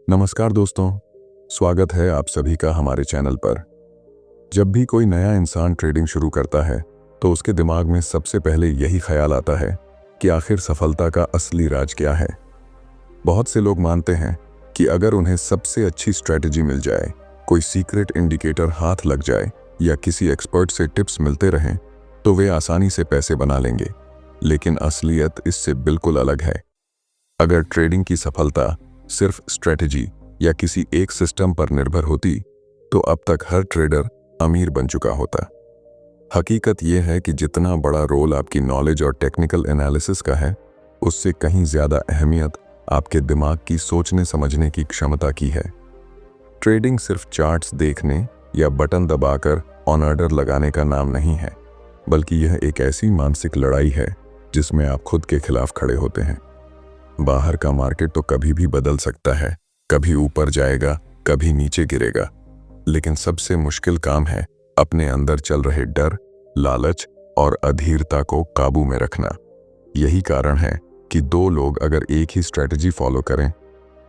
नमस्कार दोस्तों, स्वागत है आप सभी का हमारे चैनल पर। जब भी कोई नया इंसान ट्रेडिंग शुरू करता है तो उसके दिमाग में सबसे पहले यही ख्याल आता है कि आखिर सफलता का असली राज क्या है। बहुत से लोग मानते हैं कि अगर उन्हें सबसे अच्छी स्ट्रेटजी मिल जाए, कोई सीक्रेट इंडिकेटर हाथ लग जाए या किसी एक्सपर्ट से टिप्स मिलते रहें तो वे आसानी से पैसे बना लेंगे। लेकिन असलियत इससे बिल्कुल अलग है। अगर ट्रेडिंग की सफलता सिर्फ स्ट्रेटजी या किसी एक सिस्टम पर निर्भर होती तो अब तक हर ट्रेडर अमीर बन चुका होता। हकीकत यह है कि जितना बड़ा रोल आपकी नॉलेज और टेक्निकल एनालिसिस का है, उससे कहीं ज्यादा अहमियत आपके दिमाग की सोचने समझने की क्षमता की है। ट्रेडिंग सिर्फ चार्ट्स देखने या बटन दबाकर ऑन ऑर्डर लगाने का नाम नहीं है, बल्कि यह एक ऐसी मानसिक लड़ाई है जिसमें आप खुद के खिलाफ खड़े होते हैं। बाहर का मार्केट तो कभी भी बदल सकता है, कभी ऊपर जाएगा, कभी नीचे गिरेगा, लेकिन सबसे मुश्किल काम है अपने अंदर चल रहे डर, लालच और अधीरता को काबू में रखना। यही कारण है कि दो लोग अगर एक ही स्ट्रेटजी फॉलो करें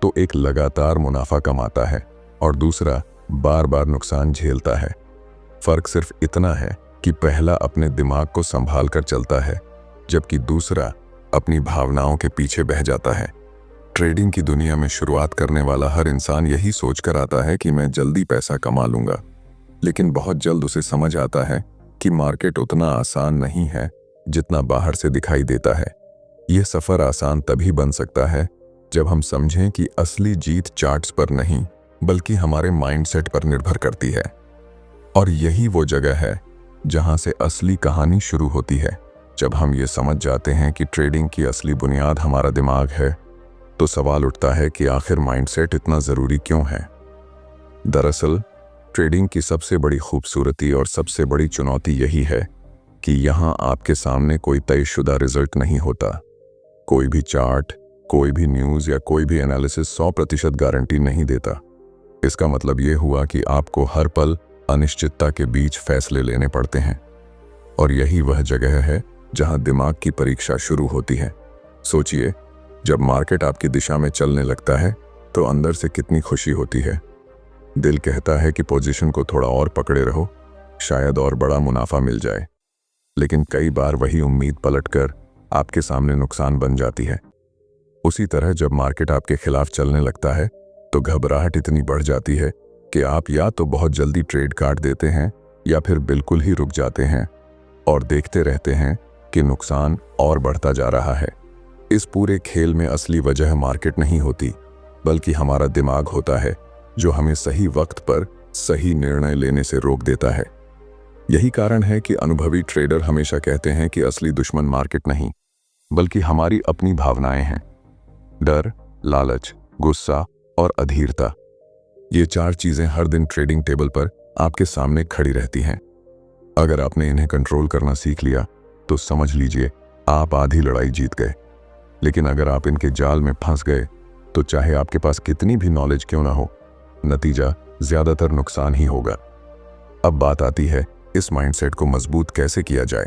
तो एक लगातार मुनाफा कमाता है और दूसरा बार बार नुकसान झेलता है। फर्क सिर्फ इतना है कि पहला अपने दिमाग को संभाल कर चलता है, जबकि दूसरा अपनी भावनाओं के पीछे बह जाता है। ट्रेडिंग की दुनिया में शुरुआत करने वाला हर इंसान यही सोचकर आता है कि मैं जल्दी पैसा कमा लूंगा, लेकिन बहुत जल्द उसे समझ आता है कि मार्केट उतना आसान नहीं है जितना बाहर से दिखाई देता है। यह सफर आसान तभी बन सकता है जब हम समझें कि असली जीत चार्ट्स पर नहीं बल्कि हमारे माइंडसेट पर निर्भर करती है। और यही वो जगह है जहां से असली कहानी शुरू होती है। जब हम ये समझ जाते हैं कि ट्रेडिंग की असली बुनियाद हमारा दिमाग है, तो सवाल उठता है कि आखिर माइंडसेट इतना ज़रूरी क्यों है। दरअसल ट्रेडिंग की सबसे बड़ी खूबसूरती और सबसे बड़ी चुनौती यही है कि यहाँ आपके सामने कोई तयशुदा रिजल्ट नहीं होता। कोई भी चार्ट, कोई भी न्यूज़ या कोई भी एनालिसिस 100% गारंटी नहीं देता। इसका मतलब ये हुआ कि आपको हर पल अनिश्चितता के बीच फैसले लेने पड़ते हैं। और यही वह जगह है जहां दिमाग की परीक्षा शुरू होती है। सोचिए, जब मार्केट आपकी दिशा में चलने लगता है तो अंदर से कितनी खुशी होती है। दिल कहता है कि पोजीशन को थोड़ा और पकड़े रहो, शायद और बड़ा मुनाफा मिल जाए। लेकिन कई बार वही उम्मीद पलटकर आपके सामने नुकसान बन जाती है। उसी तरह जब मार्केट आपके खिलाफ चलने लगता है तो घबराहट इतनी बढ़ जाती है कि आप या तो बहुत जल्दी ट्रेड काट देते हैं या फिर बिल्कुल ही रुक जाते हैं और देखते रहते हैं कि नुकसान और बढ़ता जा रहा है। इस पूरे खेल में असली वजह मार्केट नहीं होती, बल्कि हमारा दिमाग होता है जो हमें सही वक्त पर सही निर्णय लेने से रोक देता है। यही कारण है कि अनुभवी ट्रेडर हमेशा कहते हैं कि असली दुश्मन मार्केट नहीं, बल्कि हमारी अपनी भावनाएं हैं। डर, लालच, गुस्सा और अधीरता, ये 4 चीजें हर दिन ट्रेडिंग टेबल पर आपके सामने खड़ी रहती हैं। अगर आपने इन्हें कंट्रोल करना सीख लिया तो समझ लीजिए आप आधी लड़ाई जीत गए। लेकिन अगर आप इनके जाल में फंस गए तो चाहे आपके पास कितनी भी नॉलेज क्यों ना हो, नतीजा ज्यादातर नुकसान ही होगा। अब बात आती है इस माइंडसेट को मजबूत कैसे किया जाए।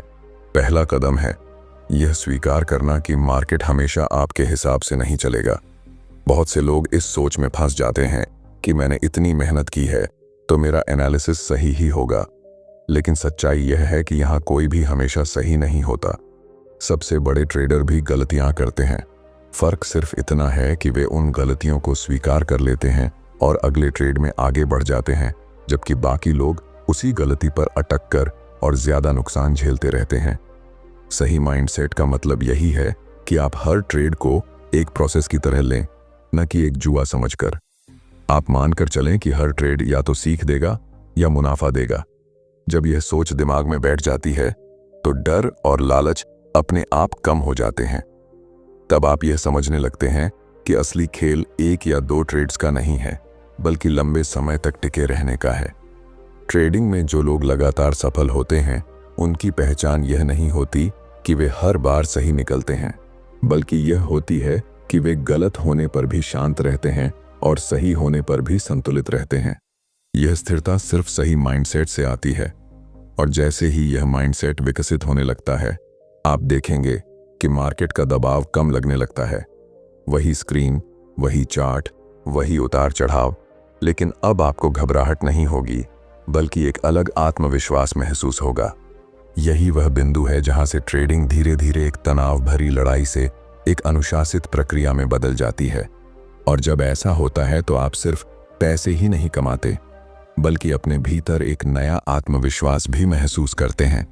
पहला कदम है यह स्वीकार करना कि मार्केट हमेशा आपके हिसाब से नहीं चलेगा। बहुत से लोग इस सोच में फंस जाते हैं कि मैंने इतनी मेहनत की है तो मेरा एनालिसिस सही ही होगा। लेकिन सच्चाई यह है कि यहाँ कोई भी हमेशा सही नहीं होता। सबसे बड़े ट्रेडर भी गलतियां करते हैं। फर्क सिर्फ इतना है कि वे उन गलतियों को स्वीकार कर लेते हैं और अगले ट्रेड में आगे बढ़ जाते हैं, जबकि बाकी लोग उसी गलती पर अटक कर और ज्यादा नुकसान झेलते रहते हैं। सही माइंडसेट का मतलब यही है कि आप हर ट्रेड को एक प्रोसेस की तरह लें, न कि एक जुआ समझकर। आप मानकर चलें कि हर ट्रेड या तो सीख देगा या मुनाफा देगा। जब यह सोच दिमाग में बैठ जाती है तो डर और लालच अपने आप कम हो जाते हैं। तब आप यह समझने लगते हैं कि असली खेल 1 या 2 ट्रेड्स का नहीं है, बल्कि लंबे समय तक टिके रहने का है। ट्रेडिंग में जो लोग लगातार सफल होते हैं, उनकी पहचान यह नहीं होती कि वे हर बार सही निकलते हैं, बल्कि यह होती है कि वे गलत होने पर भी शांत रहते हैं और सही होने पर भी संतुलित रहते हैं। यह स्थिरता सिर्फ सही माइंडसेट से आती है, और जैसे ही यह माइंडसेट विकसित होने लगता है, आप देखेंगे कि मार्केट का दबाव कम लगने लगता है। वही स्क्रीन, वही चार्ट, वही उतार चढ़ाव, लेकिन अब आपको घबराहट नहीं होगी, बल्कि एक अलग आत्मविश्वास महसूस होगा। यही वह बिंदु है जहां से ट्रेडिंग धीरे धीरे एक तनाव भरी लड़ाई से एक अनुशासित प्रक्रिया में बदल जाती है। और जब ऐसा होता है तो आप सिर्फ पैसे ही नहीं कमाते, बल्कि अपने भीतर एक नया आत्मविश्वास भी महसूस करते हैं।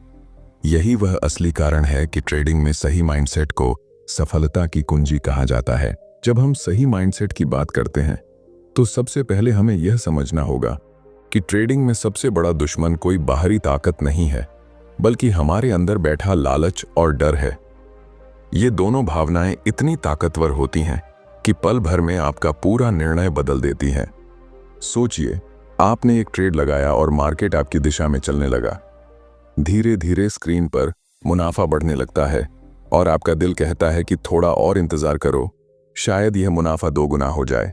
यही वह असली कारण है कि ट्रेडिंग में सही माइंडसेट को सफलता की कुंजी कहा जाता है। जब हम सही माइंडसेट की बात करते हैं तो सबसे पहले हमें यह समझना होगा कि ट्रेडिंग में सबसे बड़ा दुश्मन कोई बाहरी ताकत नहीं है, बल्कि हमारे अंदर बैठा लालच और डर है। ये दोनों भावनाएं इतनी ताकतवर होती हैं कि पल भर में आपका पूरा निर्णय बदल देती हैं। सोचिए, आपने एक ट्रेड लगाया और मार्केट आपकी दिशा में चलने लगा। धीरे धीरे स्क्रीन पर मुनाफा बढ़ने लगता है और आपका दिल कहता है कि थोड़ा और इंतजार करो, शायद यह मुनाफा 2 गुना हो जाए।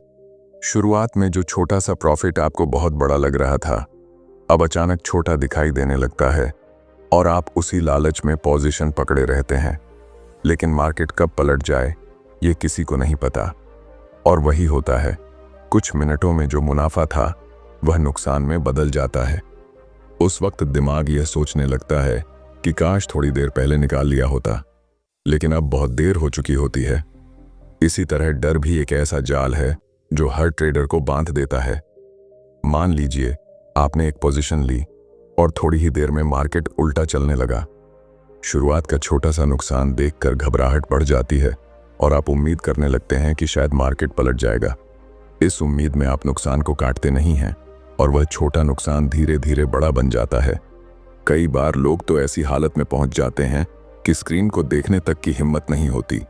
शुरुआत में जो छोटा सा प्रॉफिट आपको बहुत बड़ा लग रहा था, अब अचानक छोटा दिखाई देने लगता है और आप उसी लालच में पोजीशन पकड़े रहते हैं। लेकिन मार्केट कब पलट जाए ये किसी को नहीं पता। और वही होता है, कुछ मिनटों में जो मुनाफा था वह नुकसान में बदल जाता है। उस वक्त दिमाग यह सोचने लगता है कि काश थोड़ी देर पहले निकाल लिया होता, लेकिन अब बहुत देर हो चुकी होती है। इसी तरह डर भी एक ऐसा जाल है जो हर ट्रेडर को बांध देता है। मान लीजिए आपने एक पोजीशन ली और थोड़ी ही देर में मार्केट उल्टा चलने लगा। शुरुआत का छोटा सा नुकसान देखकर घबराहट बढ़ जाती है और आप उम्मीद करने लगते हैं कि शायद मार्केट पलट जाएगा। इस उम्मीद में आप नुकसान को काटते नहीं हैं और वह छोटा नुकसान धीरे धीरे बड़ा बन जाता है। कई बार लोग तो ऐसी हालत में पहुंच जाते हैं कि स्क्रीन को देखने तक की हिम्मत नहीं होती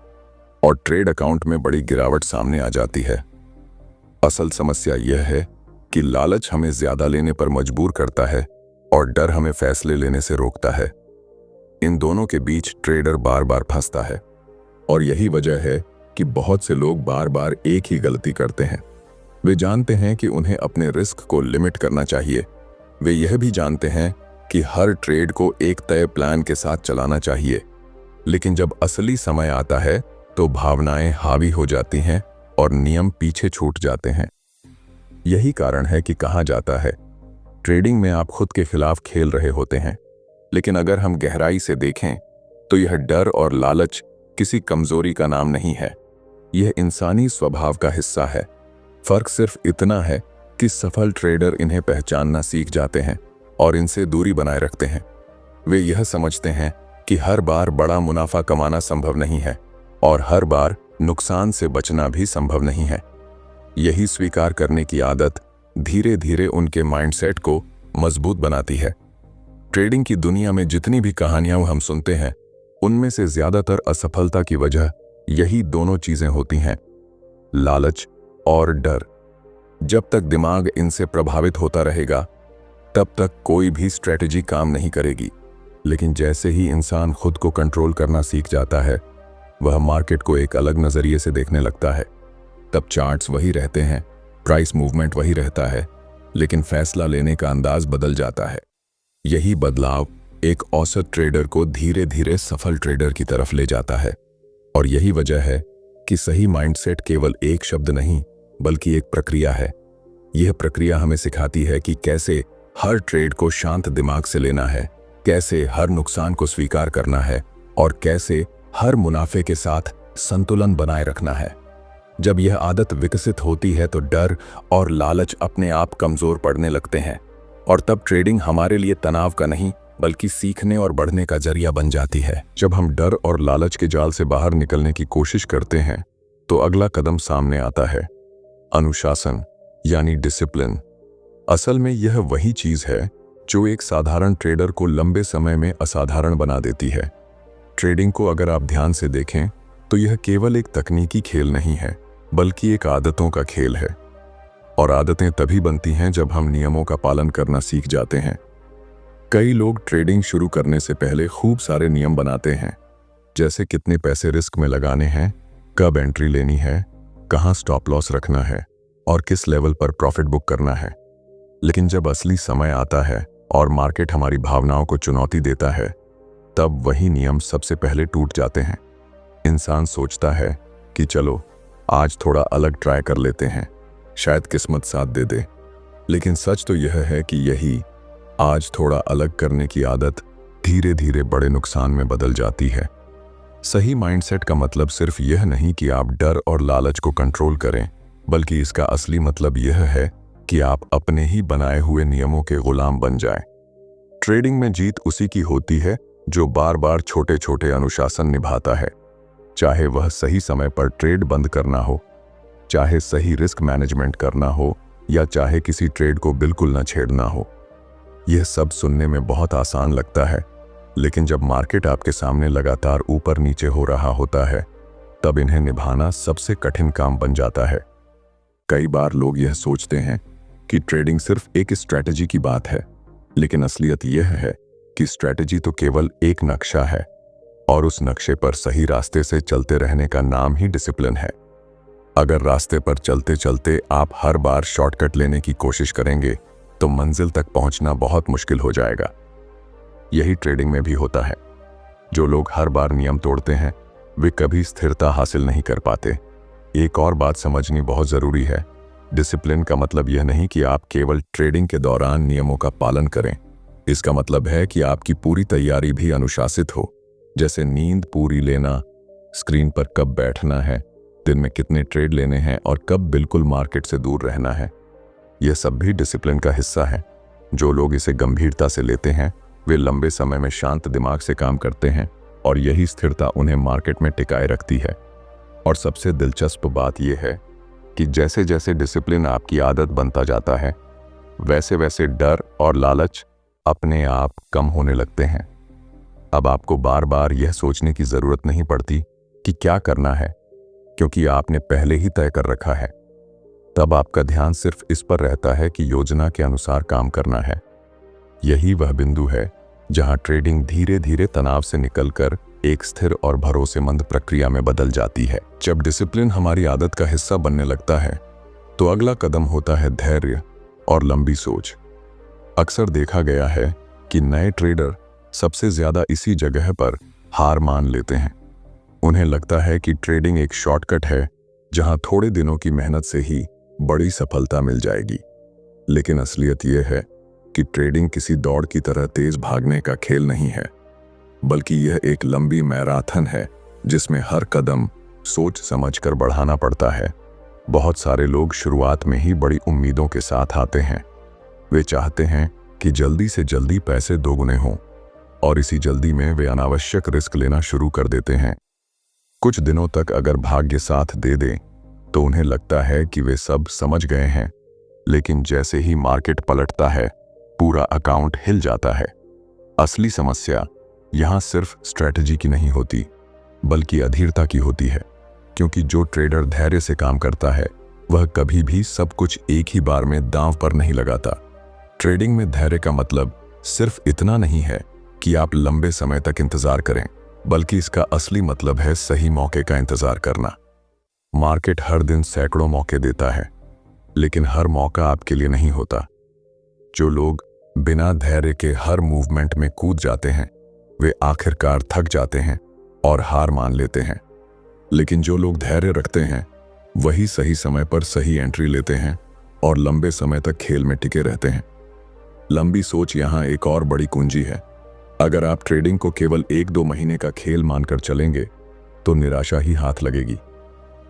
और ट्रेड अकाउंट में बड़ी गिरावट सामने आ जाती है। असल समस्या यह है कि लालच हमें ज्यादा लेने पर मजबूर करता है और डर हमें फैसले लेने से रोकता है। इन दोनों के बीच ट्रेडर बार बार फंसता है और यही वजह है कि बहुत से लोग बार बार एक ही गलती करते हैं। वे जानते हैं कि उन्हें अपने रिस्क को लिमिट करना चाहिए। वे यह भी जानते हैं कि हर ट्रेड को एक तय प्लान के साथ चलाना चाहिए, लेकिन जब असली समय आता है तो भावनाएं हावी हो जाती हैं और नियम पीछे छूट जाते हैं। यही कारण है कि कहा जाता है, ट्रेडिंग में आप खुद के खिलाफ खेल रहे होते हैं। लेकिन अगर हम गहराई से देखें तो यह डर और लालच किसी कमजोरी का नाम नहीं है, यह इंसानी स्वभाव का हिस्सा है। फर्क सिर्फ इतना है कि सफल ट्रेडर इन्हें पहचानना सीख जाते हैं और इनसे दूरी बनाए रखते हैं। वे यह समझते हैं कि हर बार बड़ा मुनाफा कमाना संभव नहीं है और हर बार नुकसान से बचना भी संभव नहीं है। यही स्वीकार करने की आदत धीरे धीरे उनके माइंडसेट को मजबूत बनाती है। ट्रेडिंग की दुनिया में जितनी भी कहानियां हम सुनते हैं, उनमें से ज्यादातर असफलता की वजह यही दोनों चीजें होती हैं, लालच और डर। जब तक दिमाग इनसे प्रभावित होता रहेगा, तब तक कोई भी स्ट्रेटजी काम नहीं करेगी। लेकिन जैसे ही इंसान खुद को कंट्रोल करना सीख जाता है, वह मार्केट को एक अलग नजरिए से देखने लगता है। तब चार्ट्स वही रहते हैं, प्राइस मूवमेंट वही रहता है, लेकिन फैसला लेने का अंदाज बदल जाता है। यही बदलाव एक औसत ट्रेडर को धीरे धीरे सफल ट्रेडर की तरफ ले जाता है। और यही वजह है कि सही माइंडसेट केवल एक शब्द नहीं, बल्कि एक प्रक्रिया है। यह प्रक्रिया हमें सिखाती है कि कैसे हर ट्रेड को शांत दिमाग से लेना है, कैसे हर नुकसान को स्वीकार करना है और कैसे हर मुनाफे के साथ संतुलन बनाए रखना है। जब यह आदत विकसित होती है तो डर और लालच अपने आप कमजोर पड़ने लगते हैं और तब ट्रेडिंग हमारे लिए तनाव का नहीं, बल्कि सीखने और बढ़ने का जरिया बन जाती है। जब हम डर और लालच के जाल से बाहर निकलने की कोशिश करते हैं तो अगला कदम सामने आता है, अनुशासन यानी डिसिप्लिन। असल में यह वही चीज है जो एक साधारण ट्रेडर को लंबे समय में असाधारण बना देती है। ट्रेडिंग को अगर आप ध्यान से देखें तो यह केवल एक तकनीकी खेल नहीं है, बल्कि एक आदतों का खेल है। और आदतें तभी बनती हैं जब हम नियमों का पालन करना सीख जाते हैं। कई लोग ट्रेडिंग शुरू करने से पहले खूब सारे नियम बनाते हैं, जैसे कितने पैसे रिस्क में लगाने हैं, कब एंट्री लेनी है, कहां स्टॉप लॉस रखना है और किस लेवल पर प्रॉफिट बुक करना है। लेकिन जब असली समय आता है और मार्केट हमारी भावनाओं को चुनौती देता है, तब वही नियम सबसे पहले टूट जाते हैं। इंसान सोचता है कि चलो आज थोड़ा अलग ट्राई कर लेते हैं, शायद किस्मत साथ दे दे। लेकिन सच तो यह है कि यही आज थोड़ा अलग करने की आदत धीरे धीरे बड़े नुकसान में बदल जाती है। सही माइंडसेट का मतलब सिर्फ यह नहीं कि आप डर और लालच को कंट्रोल करें, बल्कि इसका असली मतलब यह है कि आप अपने ही बनाए हुए नियमों के गुलाम बन जाएं। ट्रेडिंग में जीत उसी की होती है जो बार बार छोटे छोटे अनुशासन निभाता है, चाहे वह सही समय पर ट्रेड बंद करना हो, चाहे सही रिस्क मैनेजमेंट करना हो, या चाहे किसी ट्रेड को बिल्कुल न छेड़ना हो। यह सब सुनने में बहुत आसान लगता है, लेकिन जब मार्केट आपके सामने लगातार ऊपर नीचे हो रहा होता है, तब इन्हें निभाना सबसे कठिन काम बन जाता है। कई बार लोग यह सोचते हैं कि ट्रेडिंग सिर्फ एक स्ट्रैटेजी की बात है, लेकिन असलियत यह है कि स्ट्रैटेजी तो केवल एक नक्शा है, और उस नक्शे पर सही रास्ते से चलते रहने का नाम ही डिसिप्लिन है। अगर रास्ते पर चलते चलते आप हर बार शॉर्टकट लेने की कोशिश करेंगे, तो मंजिल तक पहुंचना बहुत मुश्किल हो जाएगा। यही ट्रेडिंग में भी होता है। जो लोग हर बार नियम तोड़ते हैं, वे कभी स्थिरता हासिल नहीं कर पाते। एक और बात समझनी बहुत जरूरी है। डिसिप्लिन का मतलब यह नहीं कि आप केवल ट्रेडिंग के दौरान नियमों का पालन करें। इसका मतलब है कि आपकी पूरी तैयारी भी अनुशासित हो, जैसे नींद पूरी लेना, स्क्रीन पर कब बैठना है, दिन में कितने ट्रेड लेने हैं और कब बिल्कुल मार्केट से दूर रहना है। यह सब भी डिसिप्लिन का हिस्सा है। जो लोग इसे गंभीरता से लेते हैं, वे लंबे समय में शांत दिमाग से काम करते हैं, और यही स्थिरता उन्हें मार्केट में टिकाए रखती है। और सबसे दिलचस्प बात यह है कि जैसे जैसे डिसिप्लिन आपकी आदत बनता जाता है, वैसे वैसे डर और लालच अपने आप कम होने लगते हैं। अब आपको बार बार यह सोचने की जरूरत नहीं पड़ती कि क्या करना है, क्योंकि आपने पहले ही तय कर रखा है। तब आपका ध्यान सिर्फ इस पर रहता है कि योजना के अनुसार काम करना है। यही वह बिंदु है जहां ट्रेडिंग धीरे धीरे तनाव से निकलकर एक स्थिर और भरोसेमंद प्रक्रिया में बदल जाती है। जब डिसिप्लिन हमारी आदत का हिस्सा बनने लगता है, तो अगला कदम होता है धैर्य और लंबी सोच। अक्सर देखा गया है कि नए ट्रेडर सबसे ज्यादा इसी जगह पर हार मान लेते हैं। उन्हें लगता है कि ट्रेडिंग एक शॉर्टकट है जहां थोड़े दिनों की मेहनत से ही बड़ी सफलता मिल जाएगी। लेकिन असलियत यह है कि ट्रेडिंग किसी दौड़ की तरह तेज भागने का खेल नहीं है, बल्कि यह एक लंबी मैराथन है जिसमें हर कदम सोच समझकर बढ़ाना पड़ता है। बहुत सारे लोग शुरुआत में ही बड़ी उम्मीदों के साथ आते हैं। वे चाहते हैं कि जल्दी से जल्दी पैसे दोगुने हों, और इसी जल्दी में वे अनावश्यक रिस्क लेना शुरू कर देते हैं। कुछ दिनों तक अगर भाग्य साथ दे दे, तो उन्हें लगता है कि वे सब समझ गए हैं, लेकिन जैसे ही मार्केट पलटता है, पूरा अकाउंट हिल जाता है। असली समस्या यहां सिर्फ स्ट्रैटेजी की नहीं होती, बल्कि अधीरता की होती है, क्योंकि जो ट्रेडर धैर्य से काम करता है, वह कभी भी सब कुछ एक ही बार में दांव पर नहीं लगाता। ट्रेडिंग में धैर्य का मतलब सिर्फ इतना नहीं है कि आप लंबे समय तक इंतजार करें, बल्कि इसका असली मतलब है सही मौके का इंतजार करना। मार्केट हर दिन सैकड़ों मौके देता है, लेकिन हर मौका आपके लिए नहीं होता। जो लोग बिना धैर्य के हर मूवमेंट में कूद जाते हैं, वे आखिरकार थक जाते हैं और हार मान लेते हैं। लेकिन जो लोग धैर्य रखते हैं, वही सही समय पर सही एंट्री लेते हैं और लंबे समय तक खेल में टिके रहते हैं। लंबी सोच यहाँ एक और बड़ी कुंजी है। अगर आप ट्रेडिंग को केवल 1-2 महीने का खेल मानकर चलेंगे, तो निराशा ही हाथ लगेगी।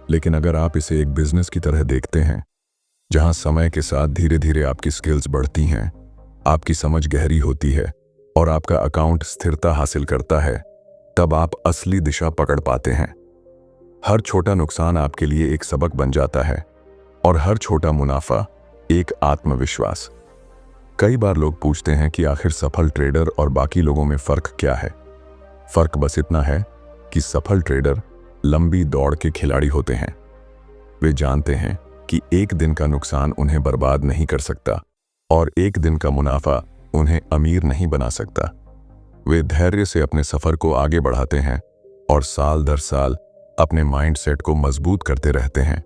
लेकिन अगर आप इसे एक बिजनेस की तरह देखते हैं, जहां समय के साथ धीरे धीरे आपकी स्किल्स बढ़ती हैं, आपकी समझ गहरी होती है और आपका अकाउंट स्थिरता हासिल करता है, तब आप असली दिशा पकड़ पाते हैं। हर छोटा नुकसान आपके लिए एक सबक बन जाता है, और हर छोटा मुनाफा एक आत्मविश्वास। कई बार लोग पूछते हैं कि आखिर सफल ट्रेडर और बाकी लोगों में फर्क क्या है। फर्क बस इतना है कि सफल ट्रेडर लंबी दौड़ के खिलाड़ी होते हैं। वे जानते हैं कि एक दिन का नुकसान उन्हें बर्बाद नहीं कर सकता, और एक दिन का मुनाफा उन्हें अमीर नहीं बना सकता। वे धैर्य से अपने सफर को आगे बढ़ाते हैं और साल दर साल अपने माइंडसेट को मजबूत करते रहते हैं।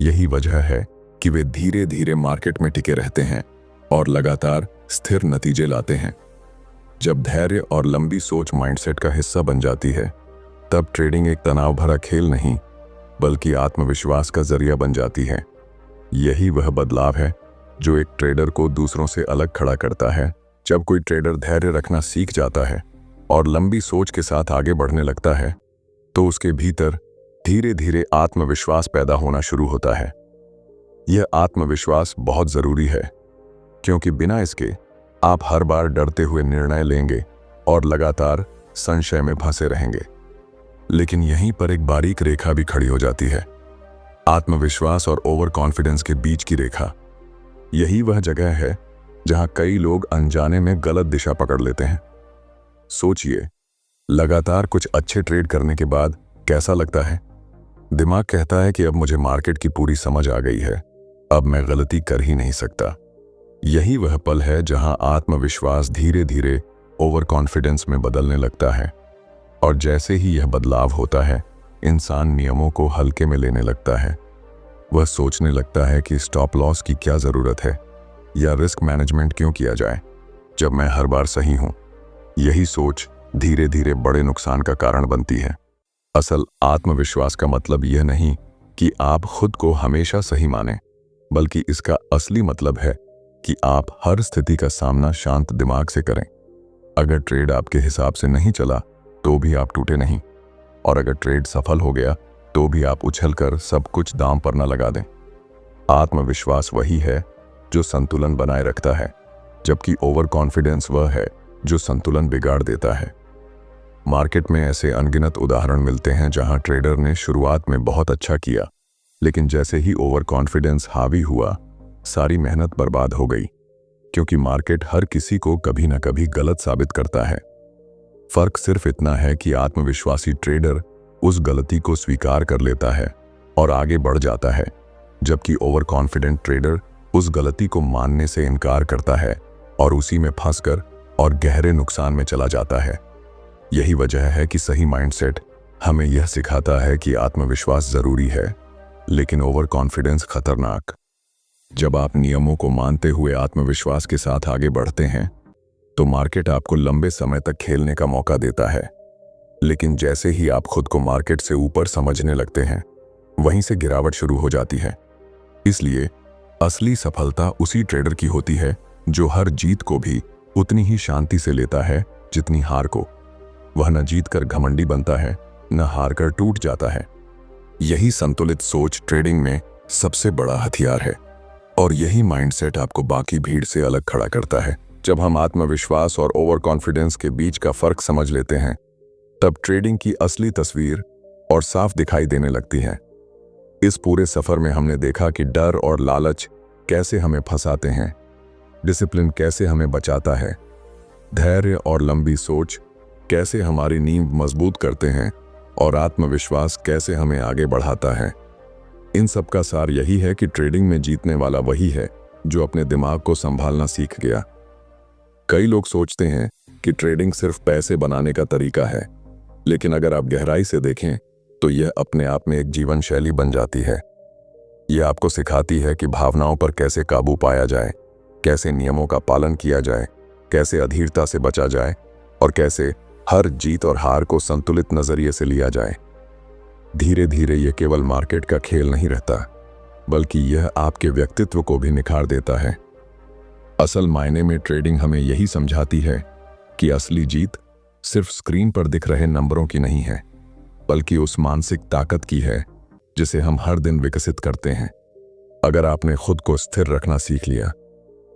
यही वजह है कि वे धीरे धीरे मार्केट में टिके रहते हैं और लगातार स्थिर नतीजे लाते हैं। जब धैर्य और लंबी सोच माइंडसेट का हिस्सा बन जाती है, तब ट्रेडिंग एक तनाव भरा खेल नहीं, बल्कि आत्मविश्वास का जरिया बन जाती है। यही वह बदलाव है जो एक ट्रेडर को दूसरों से अलग खड़ा करता है। जब कोई ट्रेडर धैर्य रखना सीख जाता है और लंबी सोच के साथ आगे बढ़ने लगता है तो उसके भीतर धीरे धीरे आत्मविश्वास पैदा होना शुरू होता है। यह आत्मविश्वास बहुत ज़रूरी है क्योंकि बिना इसके आप हर बार डरते हुए निर्णय लेंगे और लगातार संशय में फंसे रहेंगे। लेकिन यहीं पर एक बारीक रेखा भी खड़ी हो जाती है, आत्मविश्वास और ओवर कॉन्फिडेंस के बीच की रेखा। यही वह जगह है जहां कई लोग अनजाने में गलत दिशा पकड़ लेते हैं। सोचिए, लगातार कुछ अच्छे ट्रेड करने के बाद कैसा लगता है? दिमाग कहता है कि अब मुझे मार्केट की पूरी समझ आ गई है, अब मैं गलती कर ही नहीं सकता। यही वह पल है जहां आत्मविश्वास धीरे धीरे ओवर कॉन्फिडेंस में बदलने लगता है। और जैसे ही यह बदलाव होता है, इंसान नियमों को हल्के में लेने लगता है। वह सोचने लगता है कि स्टॉप लॉस की क्या ज़रूरत है या रिस्क मैनेजमेंट क्यों किया जाए जब मैं हर बार सही हूं। यही सोच धीरे धीरे बड़े नुकसान का कारण बनती है। असल आत्मविश्वास का मतलब यह नहीं कि आप खुद को हमेशा सही मानें, बल्कि इसका असली मतलब है कि आप हर स्थिति का सामना शांत दिमाग से करें। अगर ट्रेड आपके हिसाब से नहीं चला तो भी आप टूटे नहीं, और अगर ट्रेड सफल हो गया तो भी आप उछलकर सब कुछ दांव पर न लगा दें। आत्मविश्वास वही है जो संतुलन बनाए रखता है, जबकि ओवर कॉन्फिडेंस वह है जो संतुलन बिगाड़ देता है। मार्केट में ऐसे अनगिनत उदाहरण मिलते हैं जहां ट्रेडर ने शुरुआत में बहुत अच्छा किया, लेकिन जैसे ही ओवर कॉन्फिडेंस हावी हुआ, सारी मेहनत बर्बाद हो गई। क्योंकि मार्केट हर किसी को कभी न कभी गलत साबित करता है। फर्क सिर्फ इतना है कि आत्मविश्वासी ट्रेडर उस गलती को स्वीकार कर लेता है और आगे बढ़ जाता है, जबकि ओवर कॉन्फिडेंट ट्रेडर उस गलती को मानने से इनकार करता है और उसी में फंसकर और गहरे नुकसान में चला जाता है। यही वजह है कि सही माइंडसेट हमें यह सिखाता है कि आत्मविश्वास जरूरी है, लेकिन ओवर कॉन्फिडेंस खतरनाक। जब आप नियमों को मानते हुए आत्मविश्वास के साथ आगे बढ़ते हैं तो मार्केट आपको लंबे समय तक खेलने का मौका देता है। लेकिन जैसे ही आप खुद को मार्केट से ऊपर समझने लगते हैं, वहीं से गिरावट शुरू हो जाती है। इसलिए असली सफलता उसी ट्रेडर की होती है जो हर जीत को भी उतनी ही शांति से लेता है जितनी हार को। वह न जीतकर घमंडी बनता है, न हार कर टूट जाता है। यही संतुलित सोच ट्रेडिंग में सबसे बड़ा हथियार है, और यही माइंडसेट आपको बाकी भीड़ से अलग खड़ा करता है। जब हम आत्मविश्वास और ओवर कॉन्फिडेंस के बीच का फर्क समझ लेते हैं, तब ट्रेडिंग की असली तस्वीर और साफ दिखाई देने लगती है। इस पूरे सफर में हमने देखा कि डर और लालच कैसे हमें फंसाते हैं, डिसिप्लिन कैसे हमें बचाता है, धैर्य और लंबी सोच कैसे हमारी नींव मजबूत करते हैं, और आत्मविश्वास कैसे हमें आगे बढ़ाता है। इन सब का सार यही है कि ट्रेडिंग में जीतने वाला वही है जो अपने दिमाग को संभालना सीख गया। कई लोग सोचते हैं कि ट्रेडिंग सिर्फ पैसे बनाने का तरीका है, लेकिन अगर आप गहराई से देखें तो यह अपने आप में एक जीवन शैली बन जाती है। यह आपको सिखाती है कि भावनाओं पर कैसे काबू पाया जाए, कैसे नियमों का पालन किया जाए, कैसे अधीरता से बचा जाए, और कैसे हर जीत और हार को संतुलित नजरिए से लिया जाए। धीरे धीरे यह केवल मार्केट का खेल नहीं रहता, बल्कि यह आपके व्यक्तित्व को भी निखार देता है। असल मायने में ट्रेडिंग हमें यही समझाती है कि असली जीत सिर्फ स्क्रीन पर दिख रहे नंबरों की नहीं है, बल्कि उस मानसिक ताकत की है जिसे हम हर दिन विकसित करते हैं। अगर आपने खुद को स्थिर रखना सीख लिया,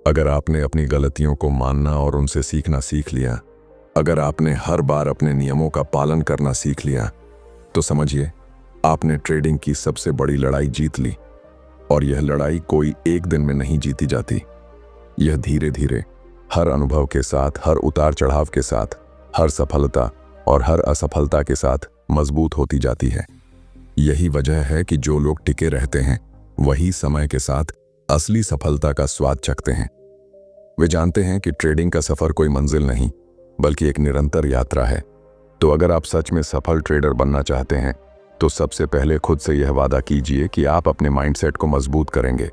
अगर आपने अपनी गलतियों को मानना और उनसे सीखना सीख लिया, अगर आपने हर बार अपने नियमों का पालन करना सीख लिया, तो समझिए आपने ट्रेडिंग की सबसे बड़ी लड़ाई जीत ली। और यह लड़ाई कोई एक दिन में नहीं जीती जाती। यह धीरे धीरे हर अनुभव के साथ, हर उतार चढ़ाव के साथ, हर सफलता और हर असफलता के साथ मजबूत होती जाती है। यही वजह है कि जो लोग टिके रहते हैं वही समय के साथ असली सफलता का स्वाद चखते हैं। वे जानते हैं कि ट्रेडिंग का सफर कोई मंजिल नहीं, बल्कि एक निरंतर यात्रा है। तो अगर आप सच में सफल ट्रेडर बनना चाहते हैं तो सबसे पहले खुद से यह वादा कीजिए कि आप अपने माइंडसेट को मजबूत करेंगे।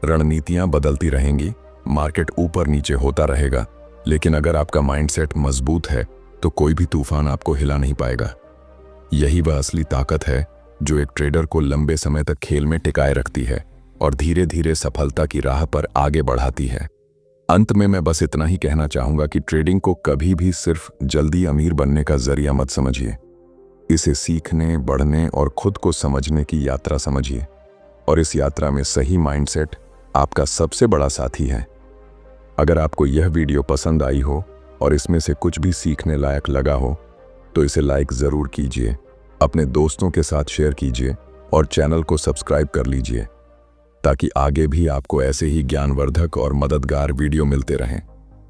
रणनीतियां बदलती रहेंगी, मार्केट ऊपर नीचे होता रहेगा, लेकिन अगर आपका माइंडसेट मजबूत है तो कोई भी तूफान आपको हिला नहीं पाएगा। यही वह असली ताकत है जो एक ट्रेडर को लंबे समय तक खेल में टिकाए रखती है। और धीरे धीरे सफलता की राह पर आगे बढ़ाती है। अंत में मैं बस इतना ही कहना चाहूंगा कि ट्रेडिंग को कभी भी सिर्फ जल्दी अमीर बनने का जरिया मत समझिए। इसे सीखने, बढ़ने और खुद को समझने की यात्रा समझिए। और इस यात्रा में सही माइंडसेट आपका सबसे बड़ा साथी है। अगर आपको यह वीडियो पसंद आई हो और इसमें से कुछ भी सीखने लायक लगा हो तो इसे लाइक ज़रूर कीजिए, अपने दोस्तों के साथ शेयर कीजिए और चैनल को सब्सक्राइब कर लीजिए ताकि आगे भी आपको ऐसे ही ज्ञानवर्धक और मददगार वीडियो मिलते रहें।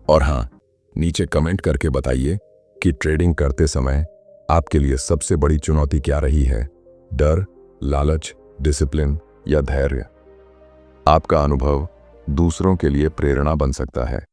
और हाँ, नीचे कमेंट करके बताइए कि ट्रेडिंग करते समय आपके लिए सबसे बड़ी चुनौती क्या रही है? डर, लालच, डिसिप्लिन या धैर्य? आपका अनुभव दूसरों के लिए प्रेरणा बन सकता है।